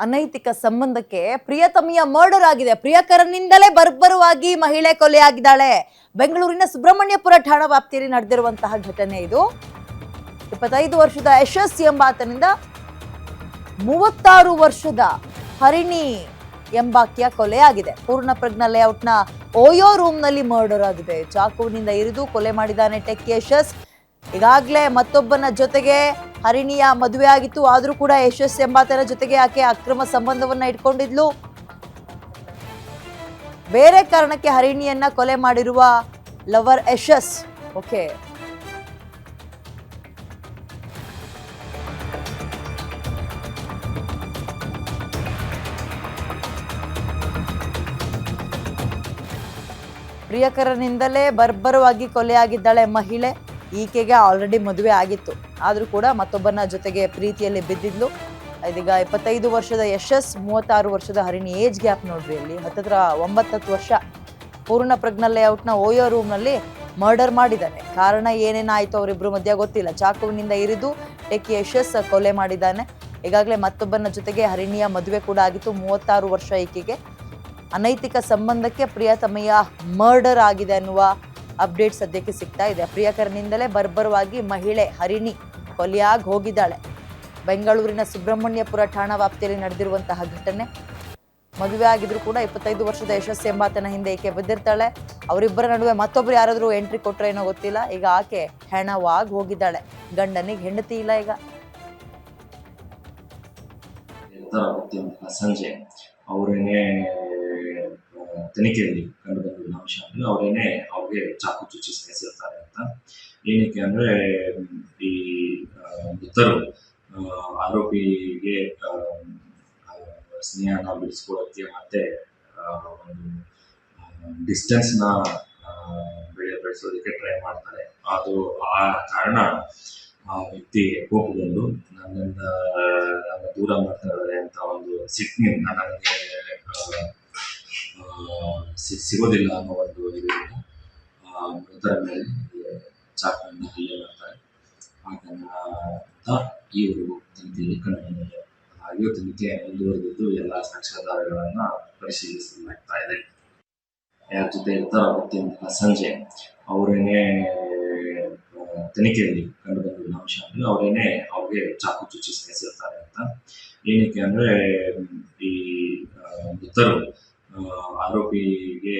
ಅನೈತಿಕ ಸಂಬಂಧಕ್ಕೆ ಪ್ರಿಯತಮಿಯ ಮರ್ಡರ್ ಆಗಿದೆ. ಪ್ರಿಯಕರನಿಂದಲೇ ಬರ್ಬರವಾಗಿ ಮಹಿಳೆ ಕೊಲೆಯಾಗಿದ್ದಾಳೆ. ಬೆಂಗಳೂರಿನ ಸುಬ್ರಹ್ಮಣ್ಯಪುರ ಠಾಣಾ ವ್ಯಾಪ್ತಿಯಲ್ಲಿ ನಡೆದಿರುವಂತಹ ಘಟನೆ ಇದು. 25 ವರ್ಷದ ಯಶಸ್ ಎಂಬಾತನಿಂದ 36 ವರ್ಷದ ಹರಿಣಿ ಎಂಬಾಕಿಯ ಕೊಲೆಯಾಗಿದೆ. ಪೂರ್ಣ ಪ್ರಜ್ಞಾ ಲೇಔಟ್ನ ಓಯೋ ರೂಮ್ ನಲ್ಲಿ ಮರ್ಡರ್ ಆಗಿದೆ. ಚಾಕುವಿನಿಂದ ಇರಿದು ಕೊಲೆ ಮಾಡಿದ್ದಾನೆ ಟೆಕ್ಕಿ ಯಶಸ್. ಈಗಾಗಲೇ ಮತ್ತೊಬ್ಬನ ಜೊತೆಗೆ ಹರಿಣಿಯ ಮದುವೆ ಆಗಿತ್ತು. ಆದ್ರೂ ಕೂಡ ಯಶಸ್ ಎಂಬಾತನ ಜೊತೆಗೆ ಆಕೆ ಅಕ್ರಮ ಸಂಬಂಧವನ್ನ ಇಟ್ಕೊಂಡಿದ್ಲು. ಬೇರೆ ಕಾರಣಕ್ಕೆ ಹರಿಣಿಯನ್ನ ಕೊಲೆ ಮಾಡಿರುವ ಲವರ್ ಯಶಸ್. ಓಕೆ, ಪ್ರಿಯಕರನಿಂದಲೇ ಬರ್ಬರವಾಗಿ ಕೊಲೆಯಾಗಿದ್ದಾಳೆ ಮಹಿಳೆ. ಈಕೆಗೆ ಆಲ್ರೆಡಿ ಮದುವೆ ಆಗಿತ್ತು. ಆದ್ರೂ ಕೂಡ ಮತ್ತೊಬ್ಬನ ಜೊತೆಗೆ ಪ್ರೀತಿಯಲ್ಲಿ ಬಿದ್ದಿದ್ಲು. ಇದೀಗ 25 ವರ್ಷದ ಯಶಸ್, 36 ವರ್ಷದ ಹರಿಣಿ. ಏಜ್ ಗ್ಯಾಪ್ ನೋಡ್ರಿ, ಅಲ್ಲಿ ಹತ್ತಿರ 9 ವರ್ಷ. ಪೂರ್ಣ ಪ್ರಜ್ಞಾ ಲೇಔಟ್ನ ಓಯೋ ರೂಮ್ ನಲ್ಲಿ ಮರ್ಡರ್ ಮಾಡಿದ್ದಾನೆ. ಕಾರಣ ಏನೇನಾಯ್ತು ಅವರಿಬ್ರು ಮಧ್ಯ ಗೊತ್ತಿಲ್ಲ. ಚಾಕುವಿನಿಂದ ಇರಿದು ಟೆಕ್ಕಿ ಯಶಸ್ ಕೊಲೆ ಮಾಡಿದ್ದಾನೆ. ಈಗಾಗಲೇ ಮತ್ತೊಬ್ಬನ ಜೊತೆಗೆ ಹರಿಣಿಯ ಮದುವೆ ಕೂಡ ಆಗಿತ್ತು. 36 ವರ್ಷ ಈಕೆಗೆ. ಅನೈತಿಕ ಸಂಬಂಧಕ್ಕೆ ಪ್ರಿಯತಮೆಯ ಮರ್ಡರ್ ಆಗಿದೆ ಅನ್ನುವ ಅಪ್ಡೇಟ್ ಸದ್ಯಕ್ಕೆ ಸಿಗ್ತಾ ಇದೆ. ಪ್ರಿಯಕರನಿಂದಲೇ ಬರ್ಬರವಾಗಿ ಮಹಿಳೆ ಹರಿಣಿ ಕೊಲೆಯಾಗಿ ಹೋಗಿದ್ದಾಳೆ. ಬೆಂಗಳೂರಿನ ಸುಬ್ರಹ್ಮಣ್ಯಪುರ ಠಾಣಾ ವ್ಯಾಪ್ತಿಯಲ್ಲಿ ನಡೆದಿರುವಂತಹ ಘಟನೆ. ಮದುವೆ ಆಗಿದ್ರು ಕೂಡ 25 ವರ್ಷದ ಯಶಸ್ ಎಂಬಾತನ ಹಿಂದೆ ಈಕೆ ಬಿದ್ದಿರ್ತಾಳೆ. ಅವರಿಬ್ಬರ ನಡುವೆ ಮತ್ತೊಬ್ರು ಯಾರಾದ್ರೂ ಎಂಟ್ರಿ ಕೊಟ್ರೆ ಏನೋ ಗೊತ್ತಿಲ್ಲ. ಈಗ ಆಕೆ ಹೆಣವಾಗಿ ಹೋಗಿದ್ದಾಳೆ. ಗಂಡನಿಗೆ ಹೆಂಡತಿ ಇಲ್ಲ. ಈಗ ಸಂಜೆ ಅವರೇನೇ ತನಿಖೆಯಲ್ಲಿ ಕಂಡು ಬಂದಿದ್ದ ಅಂಶ ಅಂದ್ರೆ ಅವರೇನೆ ಅವ್ರಿಗೆ ಚಾಕು ಚುಚ್ಚಿ ಸಾಯಿಸಿರ್ತಾರೆ ಅಂತ. ಏನಕ್ಕೆ ಅಂದ್ರೆ ಈ ಮೃತರು ಆರೋಪಿಗೆ ಸ್ನೇಹನ ಬಿಡಿಸ್ಕೊಳ್ಳೋಕ್ಕೆ ಮತ್ತೆ ಒಂದು ಡಿಸ್ಟೆನ್ಸ್ನ ಬೆಳೆಸೋದಕ್ಕೆ ಟ್ರೈ ಮಾಡ್ತಾರೆ. ಅದು ಆ ಕಾರಣ ಆ ವ್ಯಕ್ತಿ ಕೋಪಗೊಂಡು ನನ್ನ ದೂರ ಮಾಡ್ತಾ ಇದ್ದಾರೆ ಅಂತ ಒಂದು ಸಿಟ್ಟಿನಿಂದ ನನಗೆ ಸಿಗೋದಿಲ್ಲ ಅನ್ನೋ ಒಂದು ಇದರಿಂದ ಮೃತರ ಮೇಲೆ ಚಾಕುವಿನ ಹಲ್ಲೆ ಮಾಡ್ತಾರೆ. ಹಾಗಂತ ಇವರು ತನಿಖೆಯಲ್ಲಿ ಕಂಡು ಬಂದಿದೆ. ಹಾಗೆಯೂ ತನಿಖೆ ಮುಂದುವರೆದಿದ್ದು ಎಲ್ಲ ಸಾಕ್ಷ್ಯಾಧಾರಗಳನ್ನ ಪರಿಶೀಲಿಸಲಾಗ್ತಾ ಇದೆ. ಯಾರ ಜೊತೆ ಇರ್ತಾರೋ ಅವತ್ತಿನ ಸಂಜೆ ಅವರೇನೇ ತನಿಖೆಯಲ್ಲಿ ಕಂಡು ಬಂದಿದ್ದ ಅಂಶ ಅಂದ್ರೆ ಅವರೇನೆ ಅವ್ರಿಗೆ ಚಾಕು ಚುಚ್ಚಿ ಸಾಯಿಸಿರ್ತಾರೆ ಅಂತ. ಏನಕ್ಕೆ ಅಂದ್ರೆ ಈ ಮೃತರು ಆರೋಪಿಗೆ